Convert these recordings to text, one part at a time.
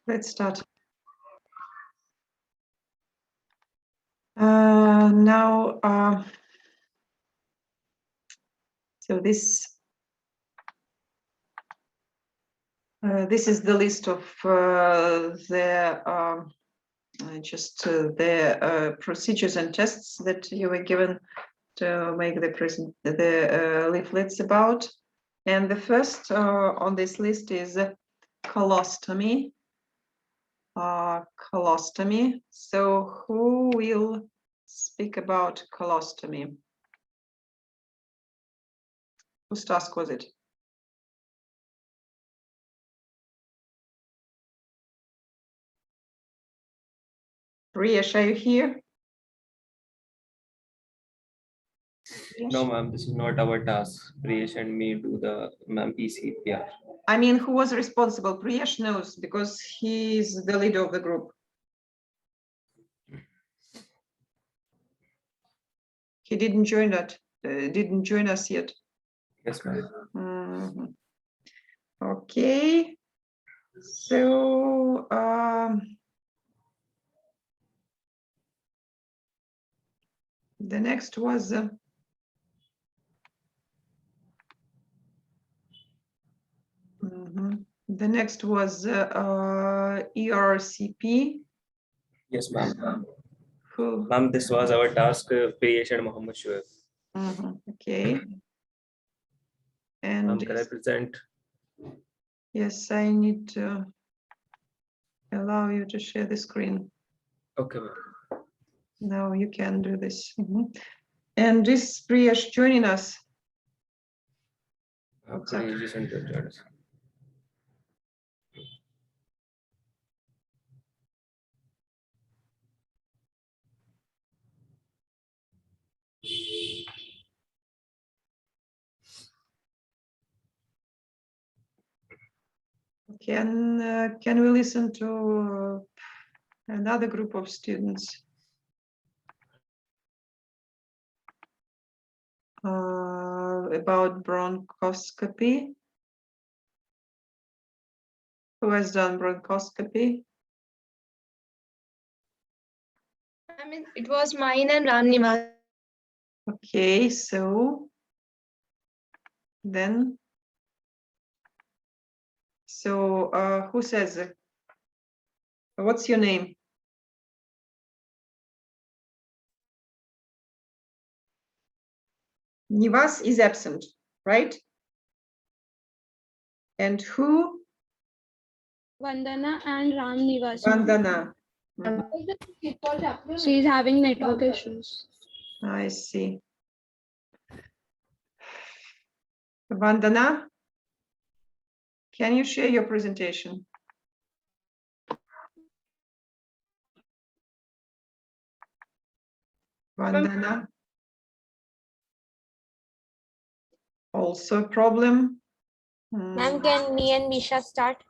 Let's start. Now, so this is the list of the procedures and tests that you were given to make the leaflets about. And the first on this list is colostomy. Colostomy. So who will speak about colostomy? Whose task was it? Priyesh, are you here? No, ma'am, this is not our task. Priyesh and me do the ECPR. I mean, who was responsible? Priyesh knows because he's the leader of the group. He didn't join that. Didn't join us yet. Yes, ma'am. Okay. So the next was the next was ERCP. Yes, ma'am. Who? Ma'am, this was our task, Priyesh and Mohammed Shoaib. Okay. And can I present? Yes, I need to allow you to share the screen. Okay, ma'am. Now you can do this. And this Priyesh joining us. Can we listen to another group of students about bronchoscopy? Who has done bronchoscopy? I mean, it was mine and Ramnivas. Okay, so then, who says it? What's your name? Nivas is absent, right? And who? Vandana and Ramnivas. Vandana. She's having network issues. I see. Vandana, can you share your presentation? Vandana. Also a problem. Ma'am, can me and Misha start?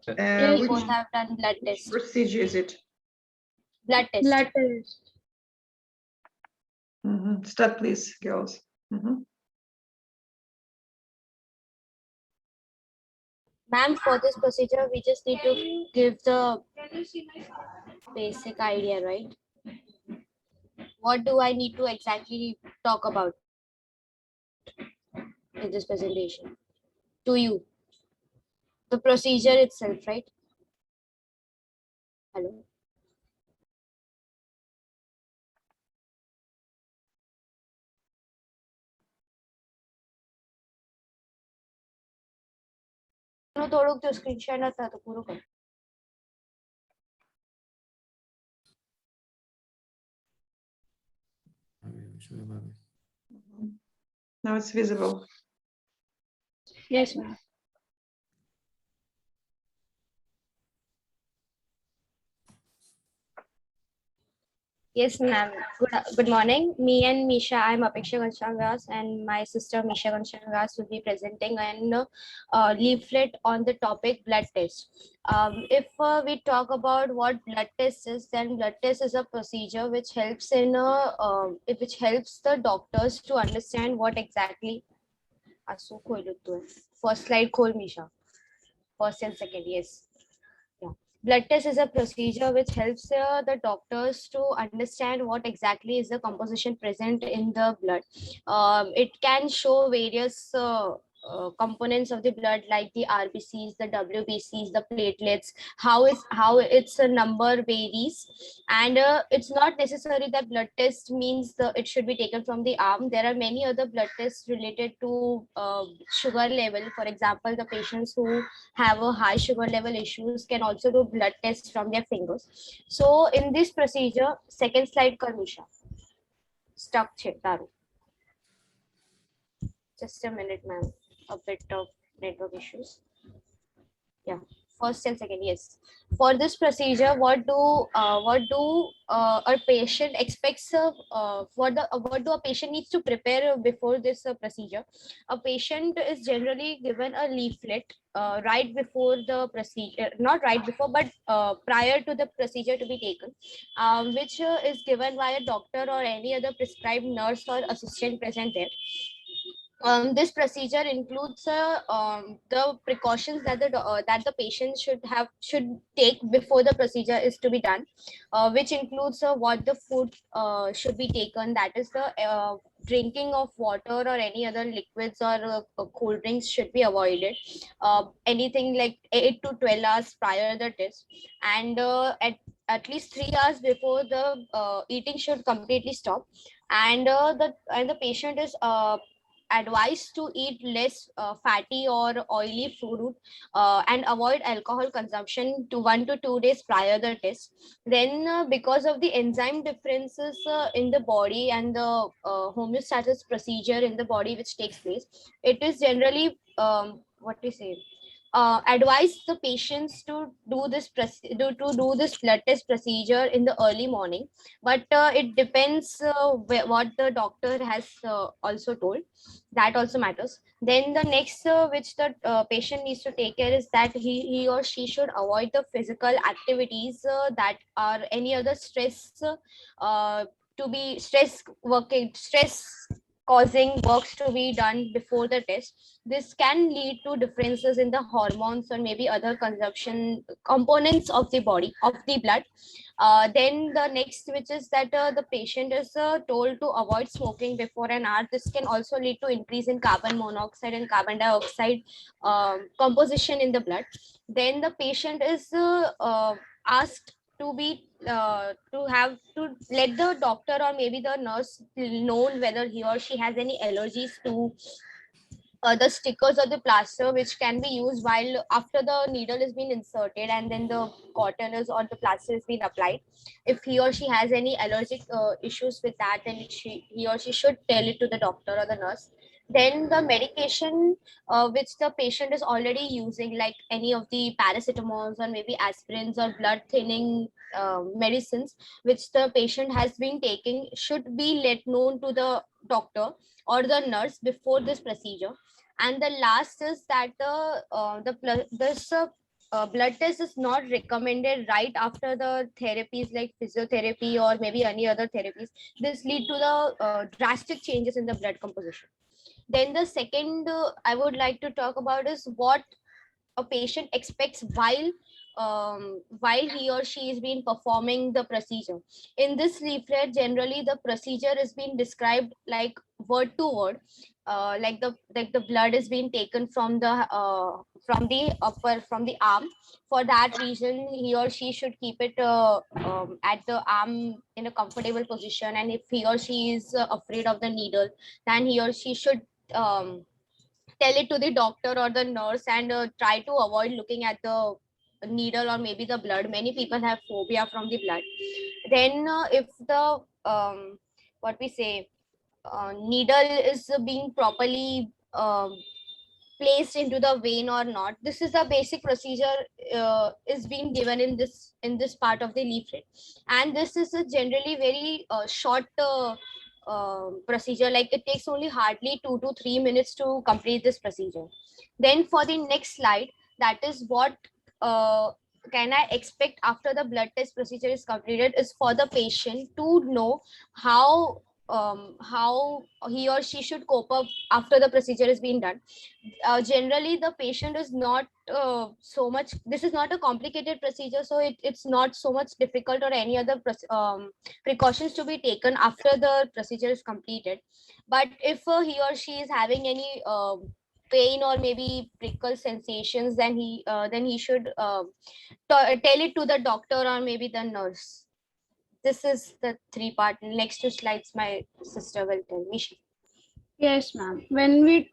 Which both have done blood test. procedure is it? Blood test. Blood test. Start, please, girls. Ma'am, for this procedure, we just need to give the basic idea, right? What do I need to exactly talk about in this presentation to you? The procedure itself, right? Hello. થોડુંક જો screen share નતા તો પૂરું કર. Now it's visible. Yes, ma'am. Yes, ma'am. Good morning. Me and Misha, I'm Apeksha Ghanshyam and my sister Misha Ghanshyam will be presenting a leaflet on the topic blood test. If we talk about what blood test is, then blood test is a procedure which helps the doctors to understand what exactly. First slide, Misha. First and second, yes. Yeah. Blood test is a procedure which helps the doctors to understand what exactly is the composition present in the blood. It can show various components of the blood like the RBCs, the WBCs, the platelets, how its a number varies, and it's not necessary that blood test means it should be taken from the arm. There are many other blood tests related to sugar level. For example, the patients who have a high sugar level issues can also do blood tests from their fingers. So in this procedure, second slide, Karmisha. Stuck Taru. Just a minute, ma'am. A bit of network issues. Yeah, first and second, yes. For this procedure, what do a patient expects? What do a patient needs to prepare before this procedure? A patient is generally given a leaflet right before the procedure, not right before, but prior to the procedure to be taken, which is given by a doctor or any other prescribed nurse or assistant present there. This procedure includes the precautions that the patient should take before the procedure is to be done, which includes what the food should be taken. That is the drinking of water or any other liquids or cold drinks should be avoided. Anything like 8 to 12 hours prior the test, and at least 3 hours before the eating should completely stop, and the patient is advised to eat less fatty or oily food and avoid alcohol consumption to 1 to 2 days prior the test. Then because of the enzyme differences in the body and the homeostasis procedure in the body which takes place, it is generally what we say advise the patients to do this blood test procedure in the early morning, but it depends what the doctor has also told. That also matters. Then the next which the patient needs to take care is that he or she should avoid the physical activities that are any other stress causing works to be done before the test. This can lead to differences in the hormones or maybe other consumption components of the body, of the blood. Then the next, which is that the patient is told to avoid smoking before an hour. This can also lead to increase in carbon monoxide and carbon dioxide composition in the blood. Then the patient is asked to be to let the doctor or maybe the nurse know whether he or she has any allergies to the stickers or the plaster which can be used while after the needle is being inserted and then the cotton is or the plaster is being applied. If he or she has any allergic issues with that, then he or she should tell it to the doctor or the nurse. Then the medication which the patient is already using, like any of the paracetamols or maybe aspirins or blood thinning medicines which the patient has been taking, should be let known to the doctor or the nurse before this procedure. And the last is that blood test is not recommended right after the therapies like physiotherapy or maybe any other therapies. This lead to the drastic changes in the blood composition. Then the second I would like to talk about is what a patient expects while he or she is being performing the procedure. In this leaflet, generally the procedure is being described like word to word, like the blood is being taken from the arm. For that reason, he or she should keep it at the arm in a comfortable position, and if he or she is afraid of the needle, then he or she should tell it to the doctor or the nurse and try to avoid looking at the needle or maybe the blood. Many people have phobia from the blood. Then if the what we say needle is being properly placed into the vein or not, this is the basic procedure is being given in this part of the leaflet. And this is a generally very short procedure, like it takes only hardly 2 to 3 minutes to complete this procedure. Then for the next slide, that is what can I expect after the blood test procedure is completed, is for the patient to know how how he or she should cope up after the procedure is being done. Generally, the patient is not so much, this is not a complicated procedure, so it's not so much difficult or any other precautions to be taken after the procedure is completed. But if he or she is having any pain or maybe prickle sensations, then he should tell it to the doctor or maybe the nurse. This is the three part. Next two slides, my sister will tell me. Yes, ma'am. When we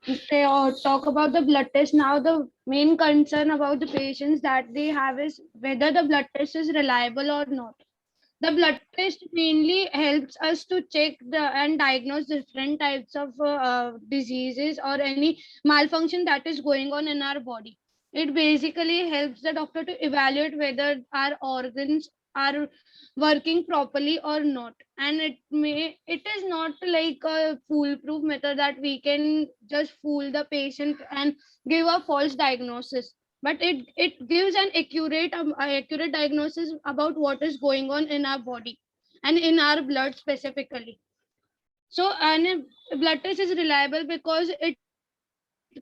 talk about the blood test, now the main concern about the patients that they have is whether the blood test is reliable or not. The blood test mainly helps us to check and diagnose different types of diseases or any malfunction that is going on in our body. It basically helps the doctor to evaluate whether our organs are working properly or not. And it is not like a foolproof method that we can just fool the patient and give a false diagnosis, but it gives an accurate diagnosis about what is going on in our body and in our blood specifically. So and a blood test is reliable because it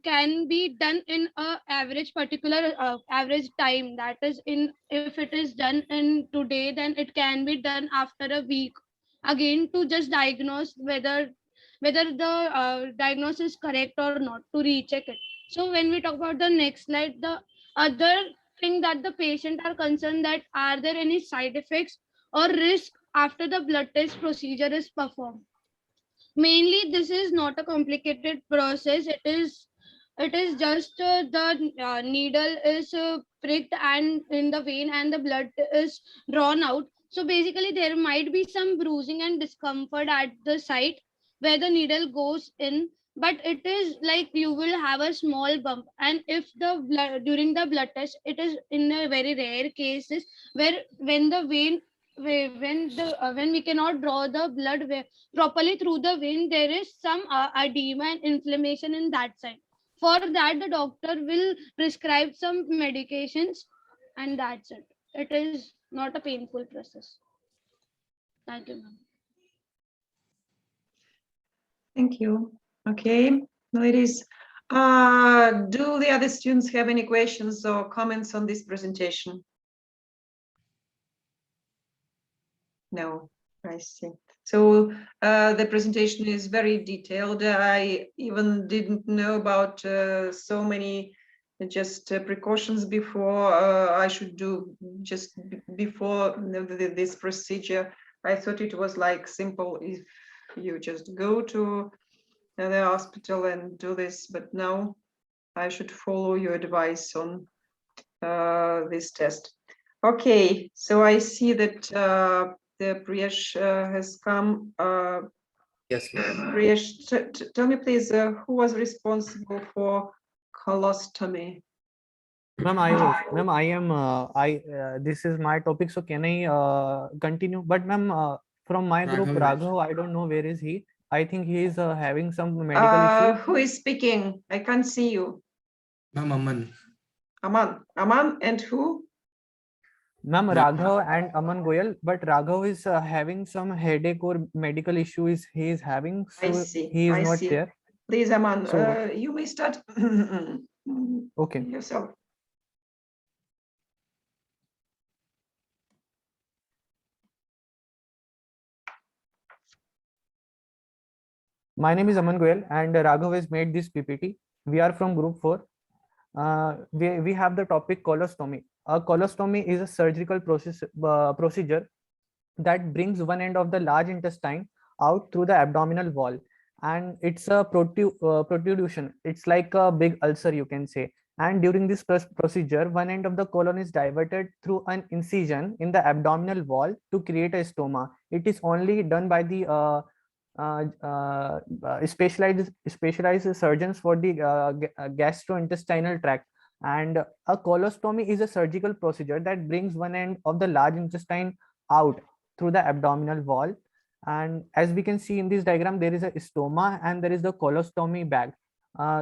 can be done in a average particular average time, that is, in if it is done in today, then it can be done after a week again, to just diagnose whether the diagnosis is correct or not, to recheck it. So when we talk about the next slide, the other thing that the patient are concerned, that are there any side effects or risk after the blood test procedure is performed. Mainly this is not a complicated process. It is just the needle is pricked and in the vein and the blood is drawn out. So basically there might be some bruising and discomfort at the site where the needle goes in, but it is like you will have a small bump. And if the blood during the blood test, it is in a very rare cases where when the vein when we cannot draw the blood properly through the vein, there is some edema and inflammation in that side. For that, the doctor will prescribe some medications, and that's it. It is not a painful process. Thank you, ma'am. Thank you. Okay, ladies, do the other students have any questions or comments on this presentation? No, I see. So the presentation is very detailed. I even didn't know about so many just precautions before I should do just before this procedure. I thought it was like simple if you just go to the hospital and do this, but now I should follow your advice on this test. Okay, so I see that the Priyesh has come. Yes, ma'am. Priyesh, tell me please, who was responsible for colostomy? Ma'am, I am, this is my topic, so can I continue? But ma'am, from my group, Raghav, I don't know where is he. I think he is having some medical issue. Who is speaking? I can't see you. Ma'am, Aman. Aman and who? Ma'am, Raghav and Aman Goyal, but Raghav is having some headache or medical issues he is having, I so see. he is I not see. there. Please, Aman, So- you may start Okay. yourself. My name is Aman Goyal and Raghav has made this PPT. We are from group 4. We have the topic colostomy. A colostomy is a surgical procedure that brings one end of the large intestine out through the abdominal wall, and it's a protrusion. It's like a big ulcer, you can say. And during this procedure, one end of the colon is diverted through an incision in the abdominal wall to create a stoma. It is only done by the specialized surgeons for the gastrointestinal tract. And a colostomy is a surgical procedure that brings one end of the large intestine out through the abdominal wall. And as we can see in this diagram, there is a stoma and there is the colostomy bag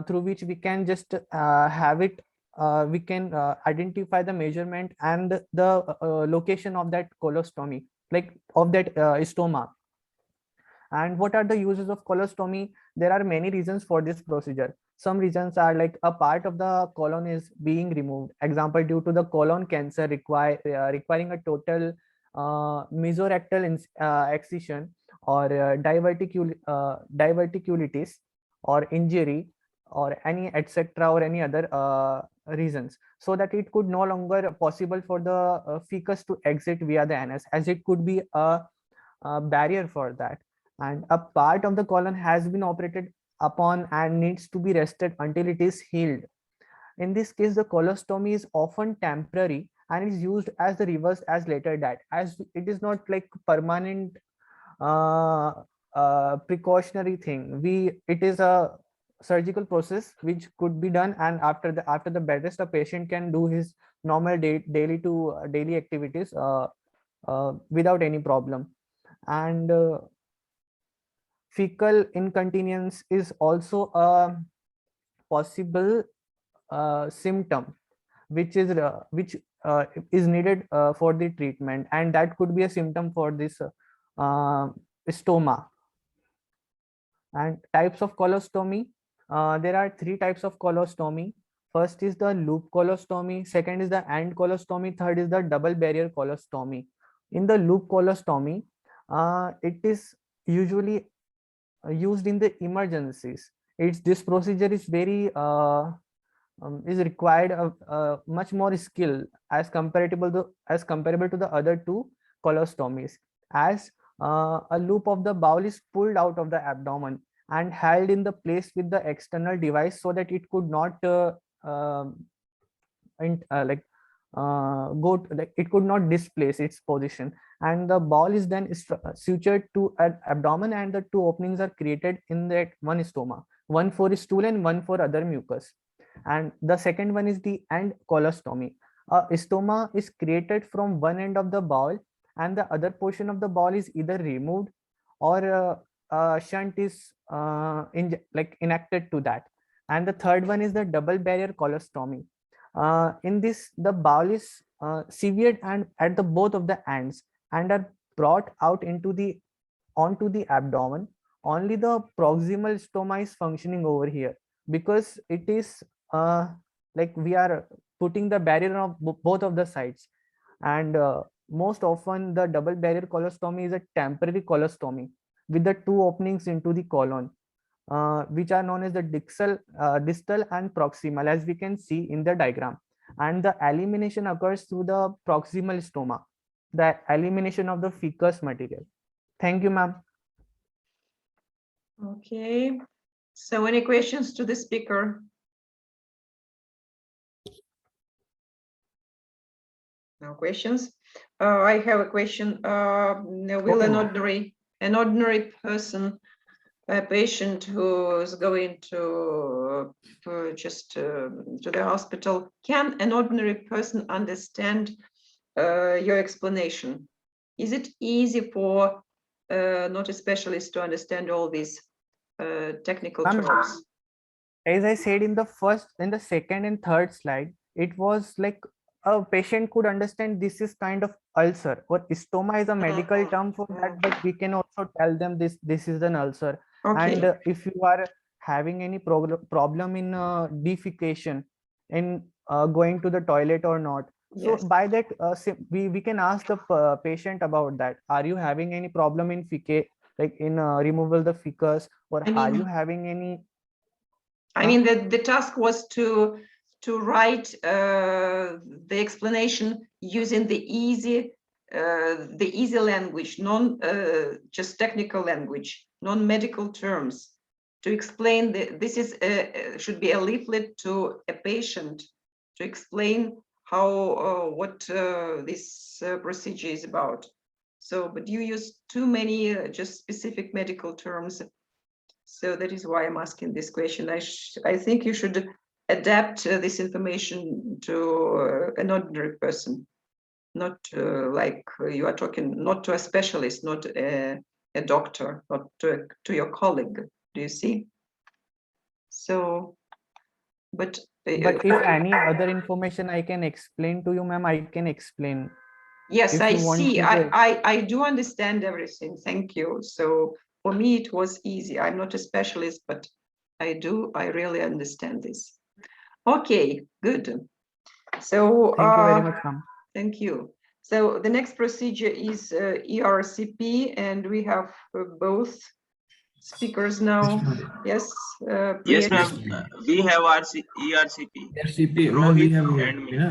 through which we can just have it. We can identify the measurement and the location of that colostomy, like of that stoma. And what are the uses of colostomy? There are many reasons for this procedure. Some reasons are like a part of the colon is being removed. Example, due to the colon cancer requiring a total mesorectal excision, or diverticulitis, or injury, or any etc., or any other reasons, so that it could no longer possible for the fecus to exit via the anus, as it could be a barrier for that. And a part of the colon has been operated upon and needs to be rested until it is healed. In this case, the colostomy is often temporary and is used as the reverse as later that, as it is not like permanent precautionary thing. It is a surgical process which could be done, and after the bed rest, the patient can do his normal daily activities without any problem. And fecal incontinence is also a possible symptom which is needed for the treatment, and that could be a symptom for this stoma. And types of colostomy, there are 3 types of colostomy. First is the loop colostomy, second is the end colostomy, third is the double barrier colostomy. In the loop colostomy, it is usually used in the emergencies. This procedure is very is required much more skill as comparable to the other 2 colostomies, as a loop of the bowel is pulled out of the abdomen and held in the place with the external device, so that it could not it could not displace its position, and the ball is then sutured to an abdomen, and the 2 openings are created in that one stoma, one for stool and one for other mucus. And the second one is the end colostomy. A stoma is created from one end of the bowel, and the other portion of the bowel is either removed, or a shunt is enacted to that. And the third one is the double barrier colostomy. In this, the bowel is severed and at the both of the ends, and are brought out onto the abdomen. Only the proximal stoma is functioning over here, because it is we are putting the barrier on both of the sides. And most often the double barrier colostomy is a temporary colostomy with the 2 openings into the colon, which are known as the distal and proximal, as we can see in the diagram. And the elimination occurs through the proximal stoma, the elimination of the fecus material. Thank you, ma'am. Okay, so any questions to the speaker? No questions. I have a question. Will an ordinary person, a patient who is going to the hospital, can an ordinary person understand your explanation? Is it easy for not a specialist to understand all these technical terms? As I said in the second and third slide, it was like a patient could understand this is kind of ulcer, or stoma is a medical term for that, but we can also tell them this is an ulcer. Okay. And if you are having any problem in defecation, in going to the toilet or not, Yes. so by that we can ask the patient about that. Are you having any problem in fecal, like in removal the fecus, or are you having any? I mean, the task was to write the explanation using the easy language, just technical language, non-medical terms, to explain this is should be a leaflet to a patient to explain how what this procedure is about. So, but you use too many just specific medical terms. So that is why I'm asking this question. I think you should adapt this information to an ordinary person, not like you are talking, not to a specialist, not a doctor, not to your colleague. Do you see? So, but if any other information I can explain to you, ma'am, I can explain. Yes, If I you want see. me to- I do understand everything. Thank you. So for me, it was easy. I'm not a specialist, but I really understand this. Okay, good. So Thank you very much, ma'am. thank you. So the next procedure is ERCP, and we have both speakers now. Yes, Yes, Priyesh? ma'am. We have ERCP. ERCP, ma'am, Rohit we have and me. ERCP, na?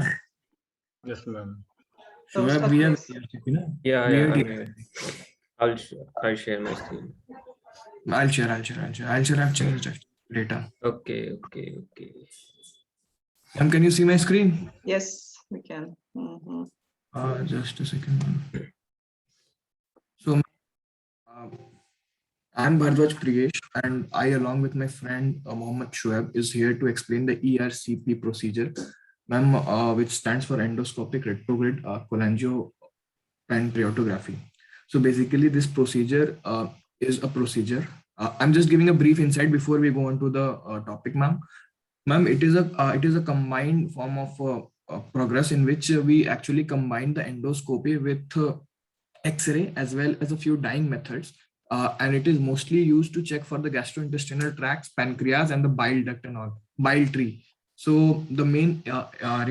Yes, ma'am. So Shoaib, start, we have please. ERCP, na? Yeah, We yeah, had I'm here. I'll share my screen. I'll share. I've changed it. Data. Okay. Ma'am, can you see my screen? Yes, we can. Mhm. Just a second. Ma'am. So, I'm Bharadwaj Priyesh, and I, along with my friend Mohammed Shoaib, is here to explain the ERCP procedure, ma'am, which stands for endoscopic retrograde cholangiopancreatography. So basically, this procedure is a procedure. I'm just giving a brief insight before we go on to the topic, ma'am. Ma'am, it is a combined form of progress in which we actually combine the endoscopy with X-ray as well as a few dyeing methods. And it is mostly used to check for the gastrointestinal tracts, pancreas, and the bile duct and all, bile tree. So the main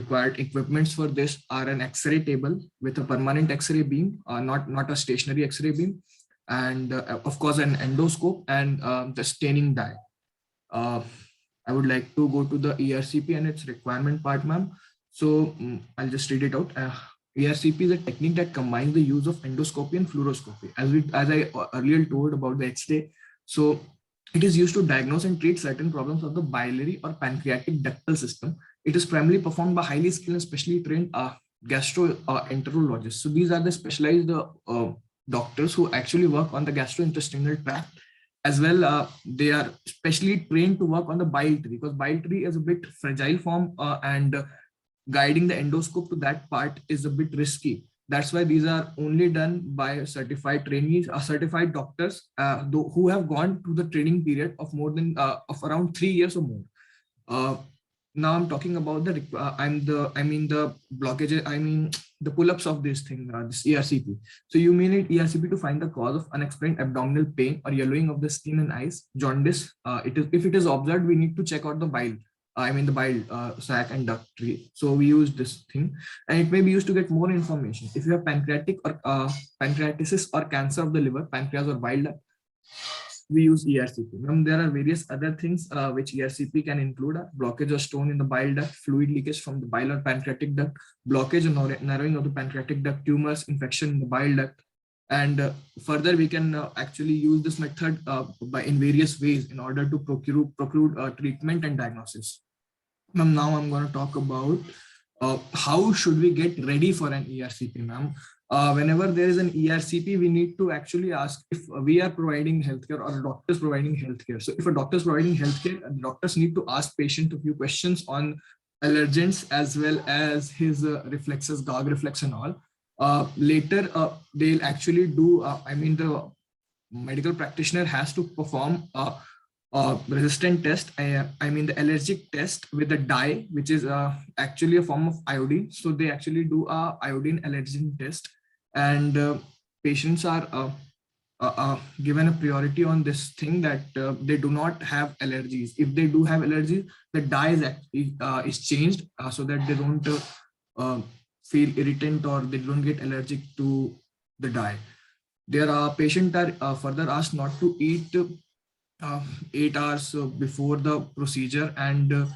required equipments for this are an X-ray table with a permanent X-ray beam, not a stationary X-ray beam, and of course an endoscope and the staining dye. I would like to go to the ERCP and its requirement part, ma'am. So I'll just read it out. ERCP is a technique that combines the use of endoscopy and fluoroscopy. As I earlier told about the X-ray, so it is used to diagnose and treat certain problems of the biliary or pancreatic ductal system. It is primarily performed by highly skilled and specially trained gastroenterologists. So these are the specialized doctors who actually work on the gastrointestinal tract. As well, they are specially trained to work on the bile tree, because bile tree is a bit fragile form and guiding the endoscope to that part is a bit risky. That's why these are only done by certified trainees or certified doctors who have gone to the training period of more than of around 3 years or more. Now I'm talking about the blockage. The pull-ups of this thing, this ERCP. So you may need ERCP to find the cause of unexplained abdominal pain or yellowing of the skin and eyes, jaundice. If it is observed, we need to check out the bile. The bile sac and duct tree. So we use this thing, and it may be used to get more information. If you have pancreatic or pancreatitis or cancer of the liver, pancreas or bile duct, we use ERCP. There are various other things which ERCP can include: blockage or stone in the bile duct, fluid leakage from the bile or pancreatic duct, blockage or narrowing of the pancreatic duct, tumors, infection in the bile duct. And further, we can actually use this method in various ways in order to procure treatment and diagnosis. Now I'm going to talk about how should we get ready for an ERCP, ma'am. Whenever there is an ERCP, we need to actually ask if we are providing healthcare or a doctor is providing healthcare. So if a doctor is providing healthcare, doctors need to ask patient a few questions on allergens as well as his reflexes, gag reflex and all. Later, they'll actually do, the medical practitioner has to perform resistant test, the allergic test with a dye, which is actually a form of iodine. So they actually do a iodine allergen test, and patients are given a priority on this thing that they do not have allergies. If they do have allergies, the dye is changed so that they don't feel irritant or they don't get allergic to the dye. Patients are further asked not to eat 8 hours before the procedure, and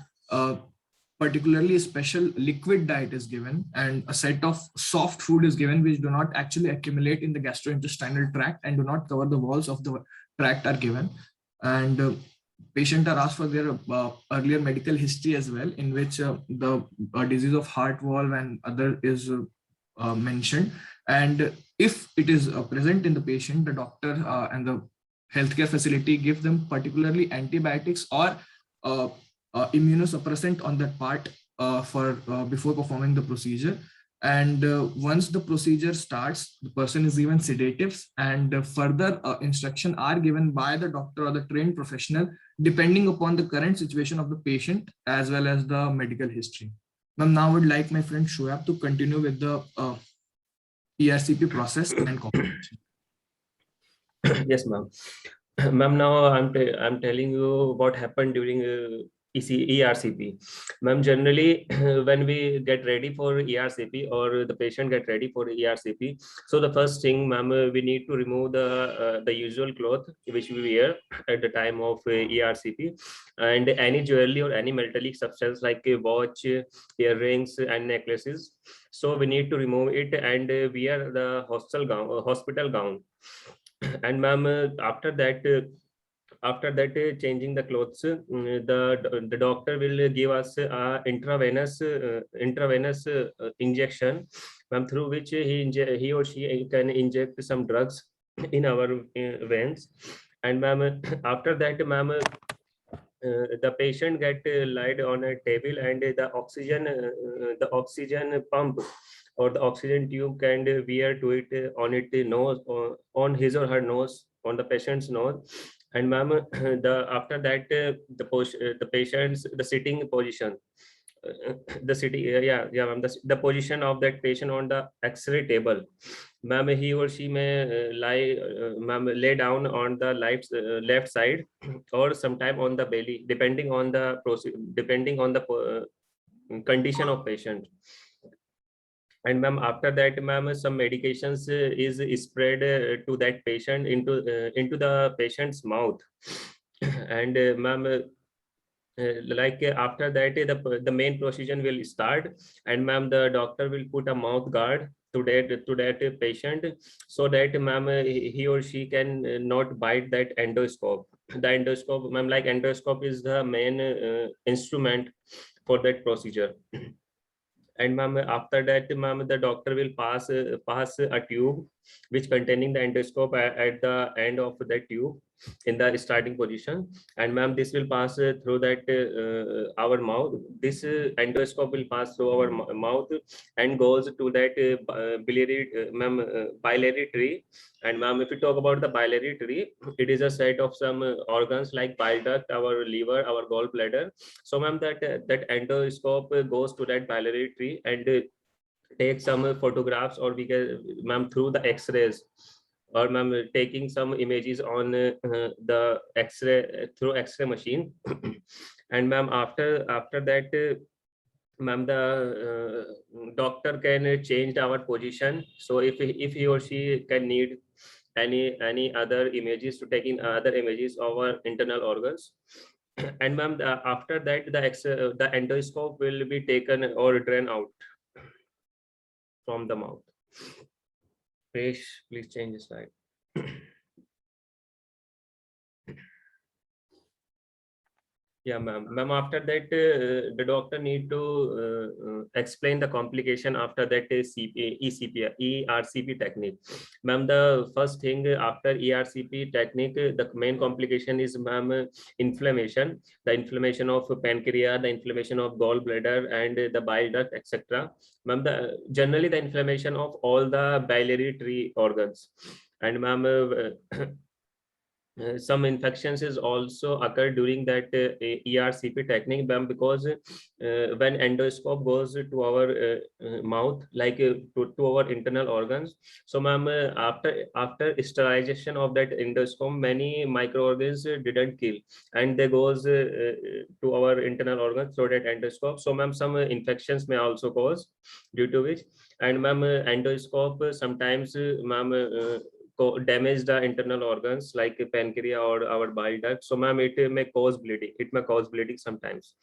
particularly a special liquid diet is given, and a set of soft food is given which do not actually accumulate in the gastrointestinal tract and do not cover the walls of the tract are given. And patients are asked for their earlier medical history as well, in which the disease of heart valve and other is mentioned. And if it is present in the patient, the doctor and the healthcare facility give them particularly antibiotics or immunosuppressant on that part before performing the procedure. And once the procedure starts, the person is given sedatives, and further instruction are given by the doctor or the trained professional depending upon the current situation of the patient as well as the medical history. Ma'am, now I would like my friend Shoaib to continue with the ERCP process and complication. Yes, ma'am. Ma'am, now I'm telling you what happened during ERCP. Ma'am, generally when we get ready for ERCP or the patient get ready for ERCP, so the first thing, ma'am, we need to remove the usual cloth which we wear at the time of ERCP, and any jewelry or any metallic substance like a watch, earrings, and necklaces. So we need to remove it and wear the hospital gown. And ma'am, after that changing the clothes, the doctor will give us intravenous injection, ma'am, through which he or she can inject some drugs in our veins. And ma'am, after that, ma'am, the patient get lied on a table, and the oxygen pump or the oxygen tube can wear to it on it nose, or on his or her nose, on the patient's nose. And ma'am, the after that the patient's the sitting position, the sitting yeah ma'am, the position of that patient on the X-ray table, ma'am, he or she may lay down on the left side or sometime on the belly, depending on the condition of patient. And ma'am, after that, ma'am, some medications is spread to that patient into the patient's mouth. And ma'am, after that, the main procedure will start, and ma'am, the doctor will put a mouth guard to that patient, so that ma'am, he or she can not bite that endoscope. The endoscope, ma'am, like endoscope is the main instrument for that procedure. And ma'am, after that, ma'am, the doctor will pass a tube which containing the endoscope at the end of that tube in the starting position. And ma'am, this will pass through that our mouth. This endoscope will pass through our mouth and goes to that biliary tree. And ma'am, if we talk about the biliary tree, it is a set of some organs like bile duct, our liver, our gallbladder. So ma'am, that endoscope goes to that biliary tree and take some photographs, or we can, ma'am, through the X-rays, or ma'am, taking some images on the X-ray through X-ray machine. And ma'am, after that, ma'am, the doctor can change our position. So if he or she can need any other images, to take in other images of our internal organs. And ma'am, after that, the endoscope will be taken or drawn out from the mouth. Please change the slide. Yeah, ma'am. Ma'am, after that, the doctor need to explain the complication after that ERCP technique. Ma'am, the first thing after ERCP technique, the main complication is, ma'am, inflammation. The inflammation of pancreas, the inflammation of gallbladder, and the bile duct, etc. Ma'am, generally the inflammation of all the biliary tree organs. And ma'am, some infections is also occur during that ERCP technique, ma'am, because when endoscope goes to our mouth, like to our internal organs. So ma'am, after sterilization of that endoscope, many microorganisms didn't kill, and they goes to our internal organs through that endoscope. So ma'am, some infections may also cause, due to which. And ma'am, endoscope sometimes, ma'am, damage the internal organs like pancreas or our bile duct. So ma'am, it may cause bleeding. It may cause bleeding sometimes.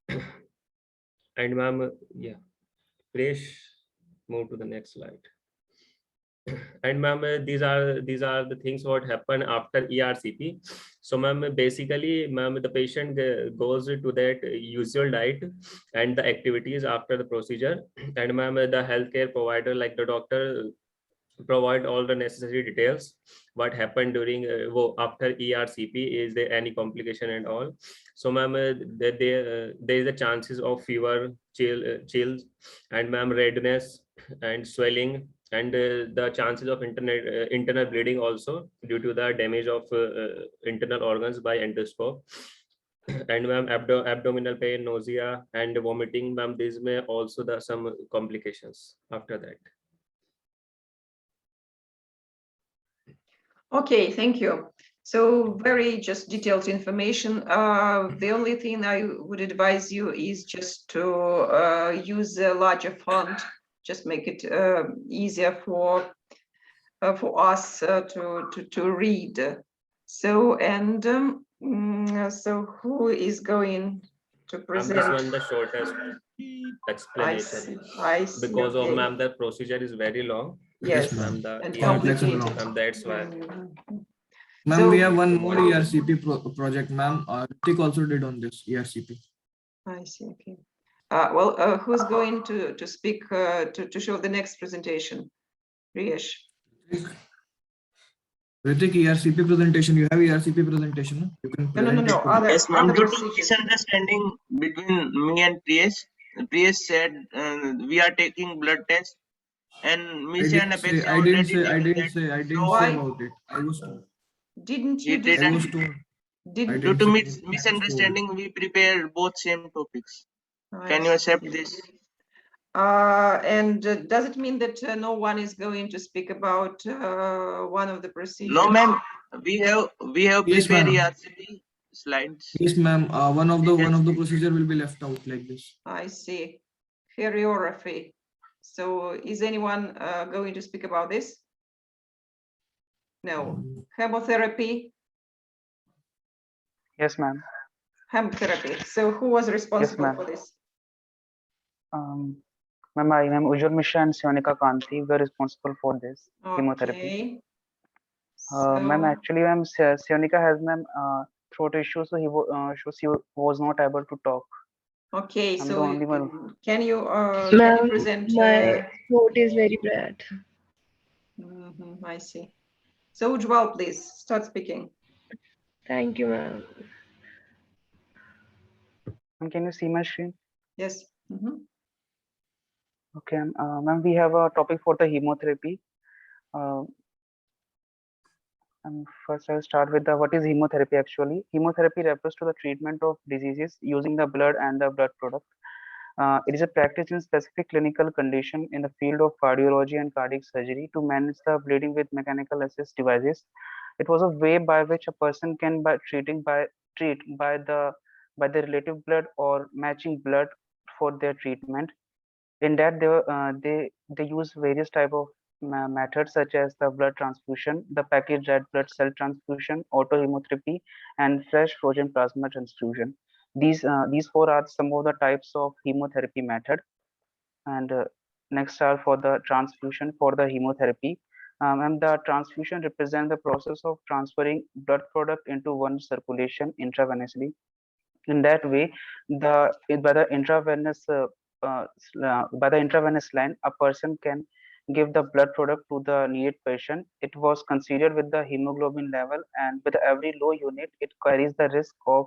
And ma'am, yeah, please move to the next slide. And ma'am, these are the things what happen after ERCP. So ma'am, basically, ma'am, the patient goes to that usual diet and the activities after the procedure. And ma'am, the healthcare provider, like the doctor, provide all the necessary details what happened during after ERCP. Is there any complication and all? So ma'am, there is a chances of fever, chills, and ma'am, redness and swelling, and the chances of internal bleeding also, due to the damage of internal organs by endoscope. And ma'am, abdominal pain, nausea, and vomiting, ma'am, these may also the some complications after that. Okay, thank you. So very just detailed information. The only thing I would advise you is just to use a larger font. Just make it easier for us to read. So and so who is going to Ma'am, present? this one the shortest I explanation. see. I see. Because of Okay. ma'am, the procedure is very long. Yes, Ma'am, the and complex and complicated. long. that's why. Ma'am, So- we have one more ERCP project, ma'am. Ritik also did on this ERCP. I see. Okay. Well, who's going to speak to show the next presentation? Riyesh. Ritik, ERCP presentation. You have ERCP presentation. No? You can No. present it to me. Other, Yes, ma'am. other Due to procedures. misunderstanding between me and Priyesh, Priyesh said we are taking blood test, and I Misha and didn't say. Apeksha I didn't already say. I taken didn't that. say. I didn't So say Why? about it. I was told. Didn't He you did I and was decide? told. Didn't due to say anything. I was told. misunderstanding, we prepared both same topics. I Can you accept see. this? And does it mean that no one is going to speak about one of the procedures? No, ma'am. We have Yes, prepared ma'am. ERCP slides. Yes, ma'am. One of the procedure will be left out like this. I see. Choreography. So is anyone going to speak about this? No. Chemotherapy. Yes, ma'am. Chemotherapy. So who was responsible ma'am. for this? Ma'am, I am Ujjwal Mishra and Sionika Kanti. We are responsible for this chemotherapy. Okay. Ma'am, So- actually, ma'am, Sionika has ma'am throat issue, so she was not able to talk. Okay, I'm so the only one. can you Ma'am, present? my throat is very bad. I see. So Ujjwal, please start speaking. Thank you, ma'am. Ma'am, can you see my screen? Yes. Okay, ma'am, we have a topic for the hemotherapy. And first, I'll start with the what is hemotherapy actually. Hemotherapy refers to the treatment of diseases using the blood and the blood product. It is a practice in specific clinical condition in the field of cardiology and cardiac surgery to manage the bleeding with mechanical assist devices. It was a way by which a person can treat by the relative blood or matching blood for their treatment. In that they use various type of methods such as the blood transfusion, the packaged red blood cell transfusion, autohemotherapy, and fresh frozen plasma transfusion. These four are some of the types of hemotherapy method. And next are for the transfusion for the hemotherapy. And the transfusion represents the process of transferring blood product into one circulation intravenously. In that way, by the intravenous line, a person can give the blood product to the needed patient. It was considered with the hemoglobin level, and with every low unit, it carries the risk of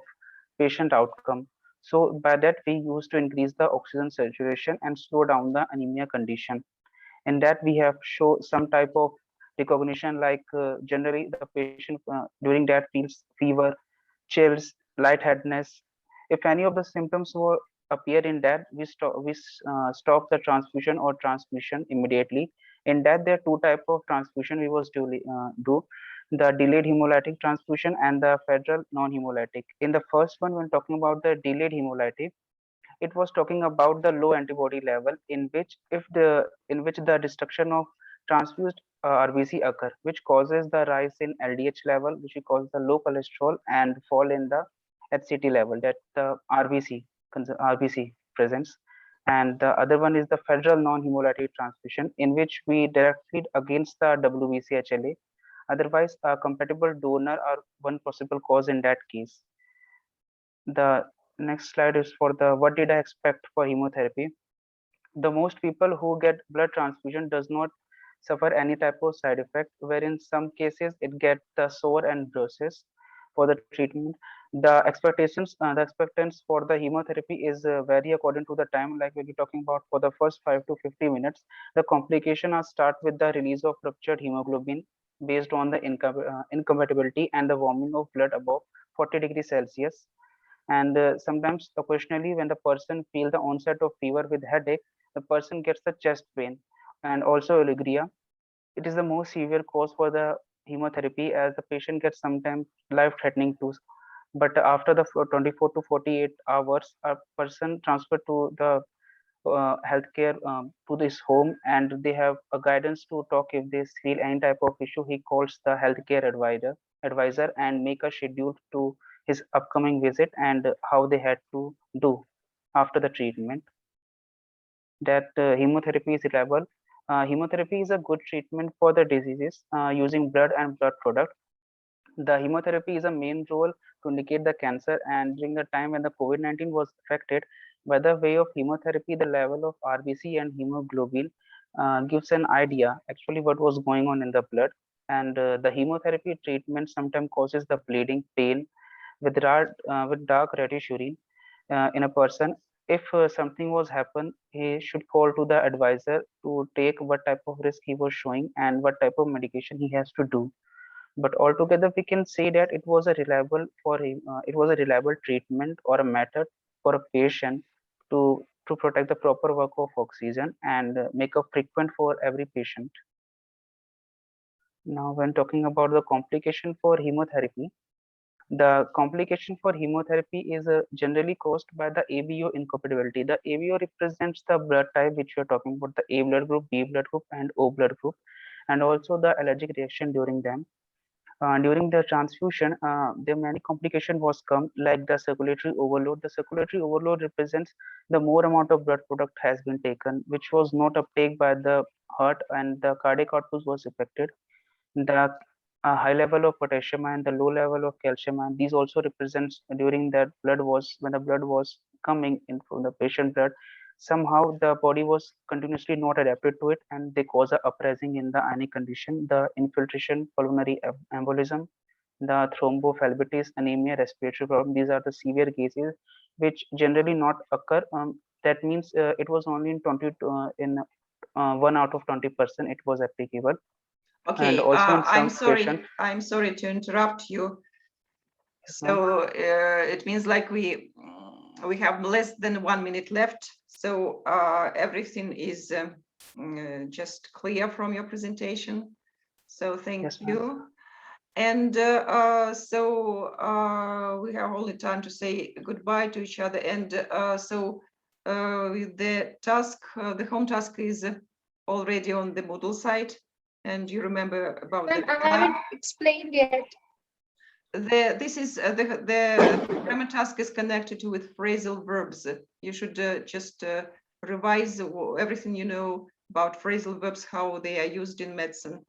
patient outcome. So by that, we used to increase the oxygen saturation and slow down the anemia condition. In that, we have show some type of recognition, like generally the patient during that feels fever, chills, lightheadedness. If any of the symptoms were appear in that, we stop the transfusion or transmission immediately. In that, there are two type of transfusion we was do the delayed hemolytic transfusion and the federal non-hemolytic. In the first one, when talking about the delayed hemolytic, it was talking about the low antibody level in which the destruction of transfused RBC occur, which causes the rise in LDH level, which we call the low cholesterol, and fall in the HCT level that the RBC presents. And the other one is the federal non-hemolytic transfusion, in which we direct feed against the WBC HLA. Otherwise, a compatible donor are one possible cause in that case. The next slide is for the what did I expect for hemotherapy. The most people who get blood transfusion does not suffer any type of side effect, where in some cases it get the sore and bruises for the treatment. The expectance for the hemotherapy is vary according to the time. Like we'll be talking about for the first 5 to 50 minutes, the complication are start with the release of ruptured hemoglobin based on the incompatibility and the warming of blood above 40 degrees Celsius. And sometimes occasionally when the person feel the onset of fever with headache, the person gets the chest pain and also oliguria. It is the most severe cause for the chemotherapy, as the patient gets sometimes life-threatening too. But after the 24 to 48 hours, a person transferred to the healthcare to this home, and they have a guidance to talk if they feel any type of issue. He calls the healthcare advisor and make a schedule to his upcoming visit and how they had to do after the treatment. That chemotherapy is reliable. Chemotherapy is a good treatment for the diseases using blood and blood product. The chemotherapy is a main role to indicate the cancer, and during the time when the COVID-19 was affected, by the way of chemotherapy, the level of RBC and hemoglobin gives an idea actually what was going on in the blood. And the chemotherapy treatment sometimes causes the bleeding, pain with dark reddish urine in a person. If something was happen, he should call to the advisor to take what type of risk he was showing and what type of medication he has to do. But altogether, we can say that it was a reliable treatment or a method for a patient to protect the proper work of oxygen and make a frequent for every patient. Now, when talking about the complication for chemotherapy, the complication for chemotherapy is generally caused by the ABO incompatibility. The ABO represents the blood type which we are talking about, the A blood group, B blood group, and O blood group, and also the allergic reaction during them. During the transfusion, there many complications was come, like the circulatory overload. The circulatory overload represents the more amount of blood product has been taken, which was not uptake by the heart, and the cardiac output was affected. The high level of potassium and the low level of calcium, and these also represents during that when the blood was coming in from the patient blood, somehow the body was continuously not adapted to it, and they cause a uprising in the ionic condition, the infiltration, pulmonary embolism, the thrombophlebitis, anemia, respiratory problem. These are the severe cases which generally not occur. That means it was only in 1 out of 20% it was applicable. Okay, And also in I'm some sorry. patient, I'm sorry to interrupt you. So it means like we have less than 1 minute left. So everything is just clear from your presentation. So thank Yes, you. And so we have only time to say goodbye to each other. And so the task, the home task is already on the Moodle site. And you remember about Ma'am, the I haven't explained yet. the grammar task is connected with phrasal verbs. You should just revise everything you know about phrasal verbs, how they are used in medicine,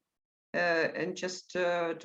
and just to